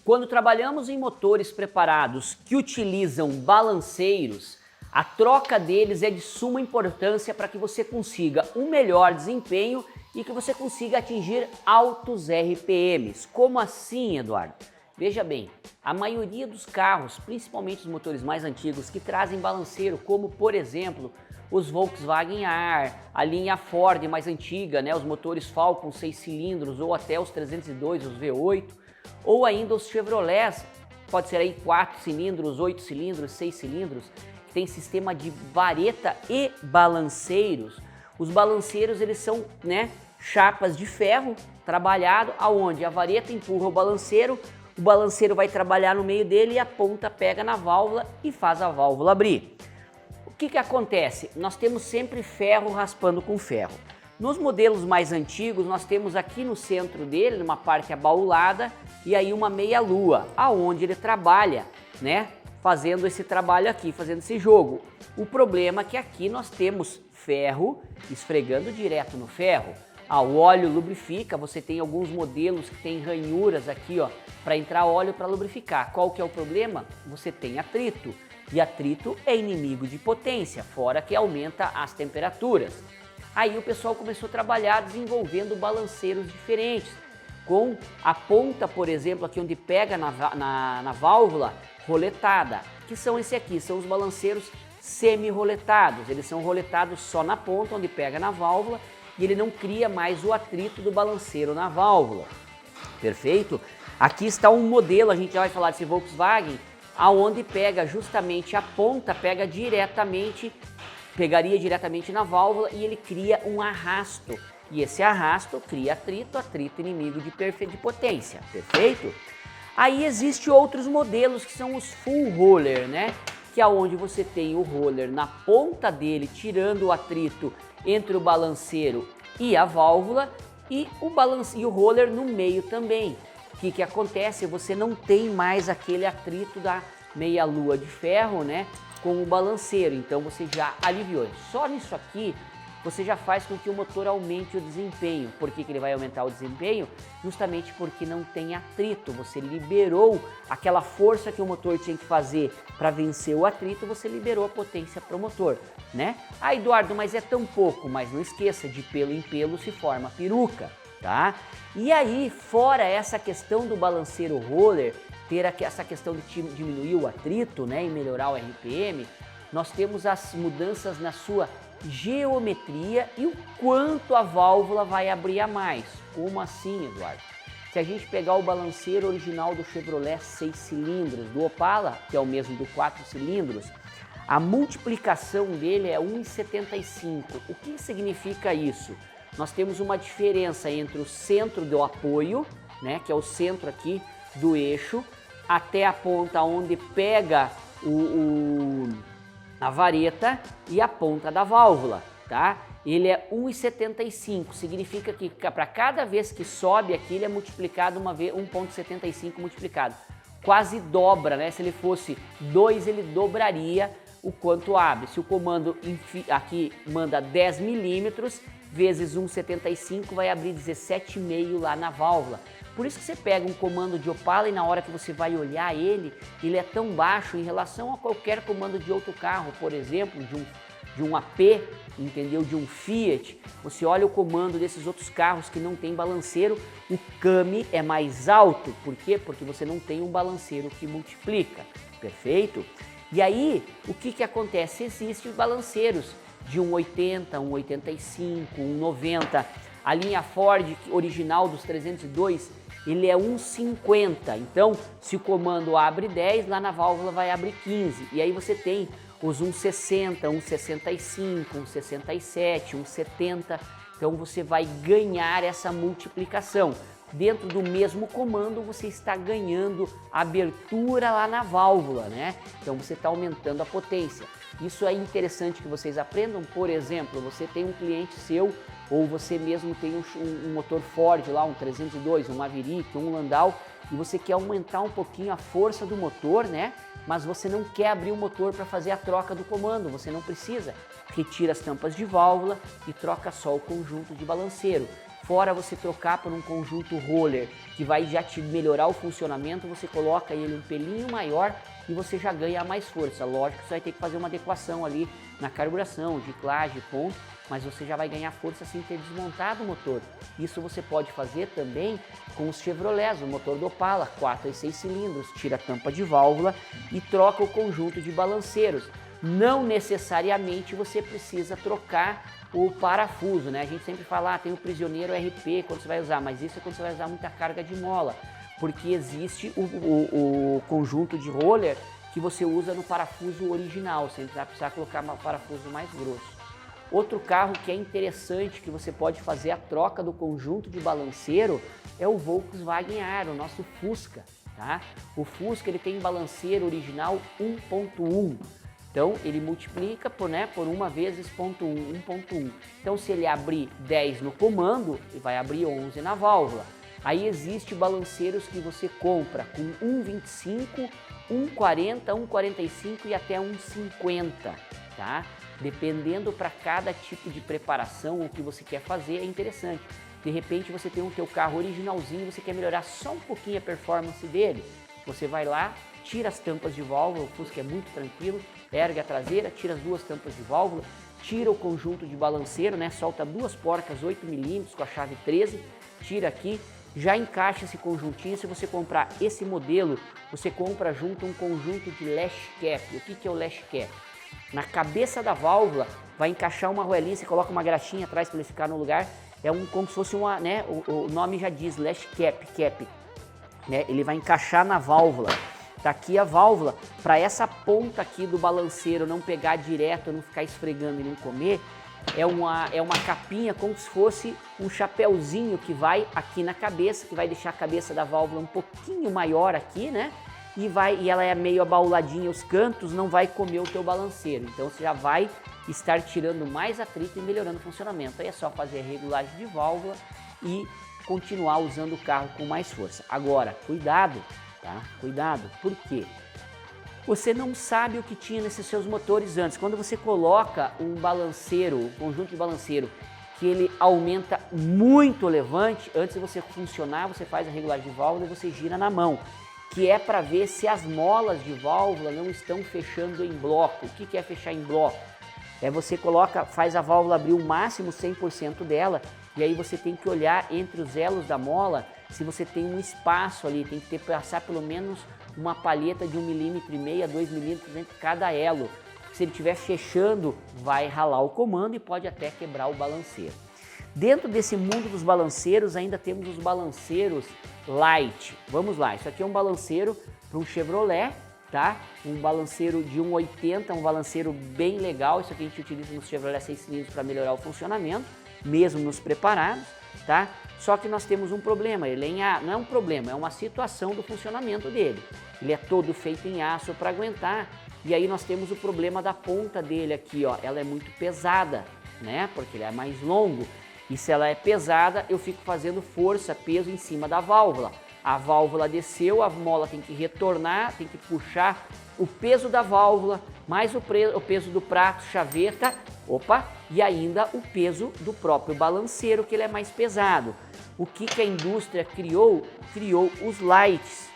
Quando trabalhamos em motores preparados que utilizam balanceiros, a troca deles é de suma importância para que você consiga um melhor desempenho e que você consiga atingir altos RPMs. Como assim, Eduardo? Veja bem, a maioria dos carros, principalmente os motores mais antigos, que trazem balanceiro, como por exemplo os Volkswagen R, a linha Ford mais antiga, né, os motores Falcon 6 cilindros ou até os 302, os V8, ou ainda os Chevrolets, pode ser aí 4 cilindros, 8 cilindros, 6 cilindros, que tem sistema de vareta e balanceiros. Os balanceiros, eles são, né, chapas de ferro trabalhado, aonde a vareta empurra o balanceiro vai trabalhar no meio dele e a ponta pega na válvula e faz a válvula abrir. O que acontece? Nós temos sempre ferro raspando com ferro. Nos modelos mais antigos, nós temos aqui no centro dele, numa parte abaulada, e aí uma meia-lua, aonde ele trabalha, né, fazendo esse trabalho aqui, fazendo esse jogo. O problema é que aqui nós temos ferro esfregando direto no ferro. O óleo lubrifica, você tem alguns modelos que tem ranhuras aqui, ó, para entrar óleo para lubrificar. Qual que é o problema? Você tem atrito, e atrito é inimigo de potência, fora que aumenta as temperaturas. Aí o pessoal começou a trabalhar desenvolvendo balanceiros diferentes, com a ponta, por exemplo, aqui onde pega na válvula, roletada, que são esse aqui, são os balanceiros semi-roletados. Eles são roletados só na ponta, onde pega na válvula, e ele não cria mais o atrito do balanceiro na válvula. Perfeito? Aqui está um modelo, a gente já vai falar desse Volkswagen, aonde pega justamente a ponta, pegaria diretamente na válvula e ele cria um arrasto. E esse arrasto cria atrito inimigo de potência, perfeito? Aí existem outros modelos que são os full roller, né? Que é onde você tem o roller na ponta dele, tirando o atrito entre o balanceiro e a válvula, e o roller no meio também. O que acontece? Você não tem mais aquele atrito da meia-lua de ferro, né, com o balanceiro, então você já aliviou. Só nisso aqui você já faz com que o motor aumente o desempenho. Por que ele vai aumentar o desempenho? Justamente porque não tem atrito, você liberou aquela força que o motor tinha que fazer para vencer o atrito, você liberou a potência para o motor, né? Eduardo, mas é tão pouco, mas não esqueça, de pelo em pelo se forma peruca, tá? E aí, fora essa questão do balanceiro roller, ter essa questão de diminuir o atrito, né, e melhorar o RPM, nós temos as mudanças na sua geometria e o quanto a válvula vai abrir a mais. Como assim, Eduardo? Se a gente pegar o balanceiro original do Chevrolet 6 cilindros, do Opala, que é o mesmo do 4 cilindros, a multiplicação dele é 1,75. O que significa isso? Nós temos uma diferença entre o centro do apoio, né, que é o centro aqui do eixo, até a ponta onde pega a vareta e a ponta da válvula, tá? Ele é 1,75, significa que para cada vez que sobe aqui ele é multiplicado 1,75 multiplicado. Quase dobra, né? Se ele fosse 2, ele dobraria o quanto abre. Se o comando aqui manda 10 milímetros, vezes 1,75 vai abrir 17,5 lá na válvula. Por isso que você pega um comando de Opala e na hora que você vai olhar ele é tão baixo em relação a qualquer comando de outro carro, por exemplo, de um AP, entendeu? De um Fiat. Você olha o comando desses outros carros que não tem balanceiro, o CAMI é mais alto. Por quê? Porque você não tem um balanceiro que multiplica, perfeito? E aí, o que acontece? Existem balanceiros de 1,80, 1,85, 1,90. A linha Ford original dos 302, ele é 1,50. Então, se o comando abre 10, lá na válvula vai abrir 15. E aí você tem os 1,60, 1,65, 1,67, 1,70. Então você vai ganhar essa multiplicação. Dentro do mesmo comando você está ganhando abertura lá na válvula, né? Então você está aumentando a potência. Isso é interessante que vocês aprendam. Por exemplo, você tem um cliente seu ou você mesmo tem um motor Ford lá, um 302, um Maverick, um Landau, e você quer aumentar um pouquinho a força do motor, né? Mas você não quer abrir o motor para fazer a troca do comando, você não precisa. Retira as tampas de válvula e troca só o conjunto de balanceiro. Fora você trocar por um conjunto roller, que vai já te melhorar o funcionamento, você coloca ele um pelinho maior e você já ganha mais força. Lógico que você vai ter que fazer uma adequação ali na carburação, ciclagem, ponto, mas você já vai ganhar força sem ter desmontado o motor. Isso você pode fazer também com os Chevrolets, o motor do Opala, 4 e 6 cilindros, tira a tampa de válvula e troca o conjunto de balanceiros. Não necessariamente você precisa trocar o parafuso, né? A gente sempre fala, tem o prisioneiro RP quando você vai usar, mas isso é quando você vai usar muita carga de mola, porque existe o conjunto de roller que você usa no parafuso original, sem precisar colocar um parafuso mais grosso. Outro carro que é interessante, que você pode fazer a troca do conjunto de balanceiro, é o Volkswagen Aero, o nosso Fusca, tá? O Fusca ele tem balanceiro original 1.1. Então ele multiplica por 1 vezes 1.1. Então se ele abrir 10 no comando, ele vai abrir 11 na válvula. Aí existe balanceiros que você compra com 1.25, 1.40, 1.45 e até 1.50, tá? Dependendo para cada tipo de preparação o que você quer fazer, é interessante. De repente você tem o teu carro originalzinho, você quer melhorar só um pouquinho a performance dele, você vai lá, tira as tampas de válvula, o Fusca é muito tranquilo, ergue a traseira, tira as duas tampas de válvula, tira o conjunto de balanceiro, solta duas porcas 8 mm com a chave 13, tira aqui, já encaixa esse conjuntinho. Se você comprar esse modelo, você compra junto um conjunto de lash cap. O que é o lash cap? Na cabeça da válvula vai encaixar uma arruelinha, você coloca uma graxinha atrás para ele ficar no lugar, como se fosse uma, o nome já diz, lash cap, ele vai encaixar na válvula. Tá aqui a válvula, para essa ponta aqui do balanceiro não pegar direto, não ficar esfregando e não comer, é uma capinha como se fosse um chapéuzinho que vai aqui na cabeça, que vai deixar a cabeça da válvula um pouquinho maior aqui, e ela é meio abauladinha, os cantos não vai comer o teu balanceiro, então você já vai estar tirando mais atrito e melhorando o funcionamento. Aí é só fazer a regulagem de válvula e continuar usando o carro com mais força. Agora, cuidado, tá? Cuidado, por quê? Você não sabe o que tinha nesses seus motores antes. Quando você coloca um balanceiro, um conjunto de balanceiro, que ele aumenta muito o levante, antes de você funcionar, você faz a regulagem de válvula e você gira na mão, que é para ver se as molas de válvula não estão fechando em bloco. O que é fechar em bloco? Você faz a válvula abrir o máximo 100% dela, e aí você tem que olhar entre os elos da mola se você tem um espaço ali, tem que passar pelo menos uma palheta de 1,5 mm, 2 mm entre cada elo. Se ele estiver fechando, vai ralar o comando e pode até quebrar o balanceiro. Dentro desse mundo dos balanceiros, ainda temos os balanceiros light. Vamos lá, isso aqui é um balanceiro para um Chevrolet, tá? Um balanceiro de 1,80, um balanceiro bem legal. Isso aqui a gente utiliza nos Chevrolet 6 cilindros para melhorar o funcionamento, mesmo nos preparados, tá? Só que nós temos um problema, não é um problema, é uma situação do funcionamento dele. Ele é todo feito em aço para aguentar, e aí nós temos o problema da ponta dele aqui, ó, ela é muito pesada, porque ele é mais longo, e se ela é pesada, eu fico fazendo força, peso em cima da válvula. A válvula desceu, a mola tem que retornar, tem que puxar o peso da válvula, mais o peso do prato, chaveta, e ainda o peso do próprio balanceiro, que ele é mais pesado. O que a indústria criou? Criou os lights.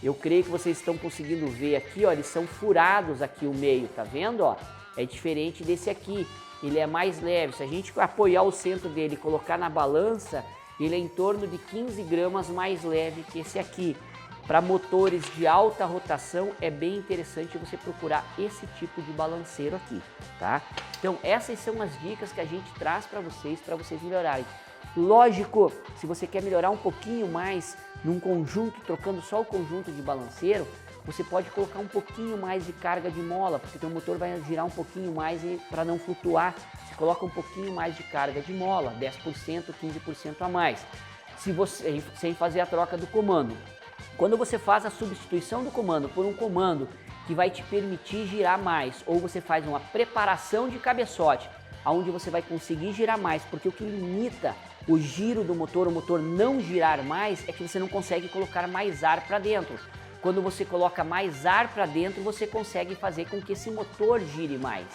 Eu creio que vocês estão conseguindo ver aqui, ó, eles são furados aqui o meio, tá vendo? Ó? É diferente desse aqui, ele é mais leve. Se a gente apoiar o centro dele e colocar na balança, ele é em torno de 15 gramas mais leve que esse aqui. Para motores de alta rotação é bem interessante você procurar esse tipo de balanceiro aqui, tá? Então essas são as dicas que a gente traz para vocês melhorarem. Lógico, se você quer melhorar um pouquinho mais num conjunto, trocando só o conjunto de balanceiro, você pode colocar um pouquinho mais de carga de mola, porque o motor vai girar um pouquinho mais para não flutuar. Você coloca um pouquinho mais de carga de mola, 10%, 15% a mais, sem fazer a troca do comando. Quando você faz a substituição do comando por um comando que vai te permitir girar mais, ou você faz uma preparação de cabeçote, onde você vai conseguir girar mais, porque o que limita o giro do motor, o motor não girar mais, é que você não consegue colocar mais ar para dentro. Quando você coloca mais ar para dentro, você consegue fazer com que esse motor gire mais.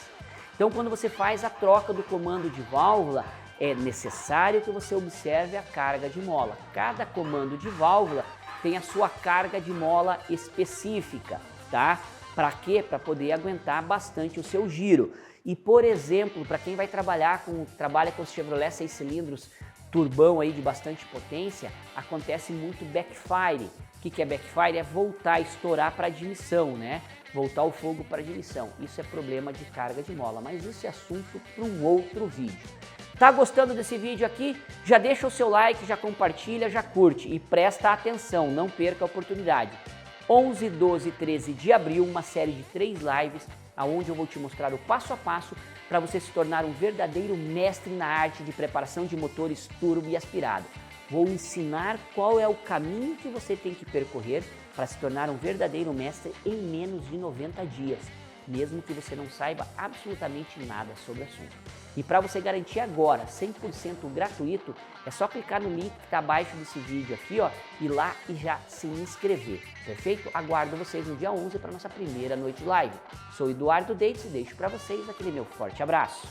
Então, quando você faz a troca do comando de válvula, é necessário que você observe a carga de mola. Cada comando de válvula tem a sua carga de mola específica, tá? Para quê? Para poder aguentar bastante o seu giro. E, por exemplo, para quem vai trabalha com os Chevrolet 6 cilindros turbão aí de bastante potência, acontece muito backfire. O que é backfire? É voltar, estourar para admissão, né? Voltar o fogo para admissão. Isso é problema de carga de mola, mas isso é assunto para um outro vídeo. Tá gostando desse vídeo aqui? Já deixa o seu like, já compartilha, já curte e presta atenção, não perca a oportunidade. 11, 12 e 13 de abril, uma série de 3 lives, onde eu vou te mostrar o passo a passo para você se tornar um verdadeiro mestre na arte de preparação de motores turbo e aspirado. Vou ensinar qual é o caminho que você tem que percorrer para se tornar um verdadeiro mestre em menos de 90 dias, mesmo que você não saiba absolutamente nada sobre o assunto. E para você garantir agora 100% gratuito, é só clicar no link que está abaixo desse vídeo aqui, ó, ir lá e já se inscrever, perfeito? Aguardo vocês no dia 11 para nossa primeira noite live. Sou Eduardo Dates e deixo para vocês aquele meu forte abraço.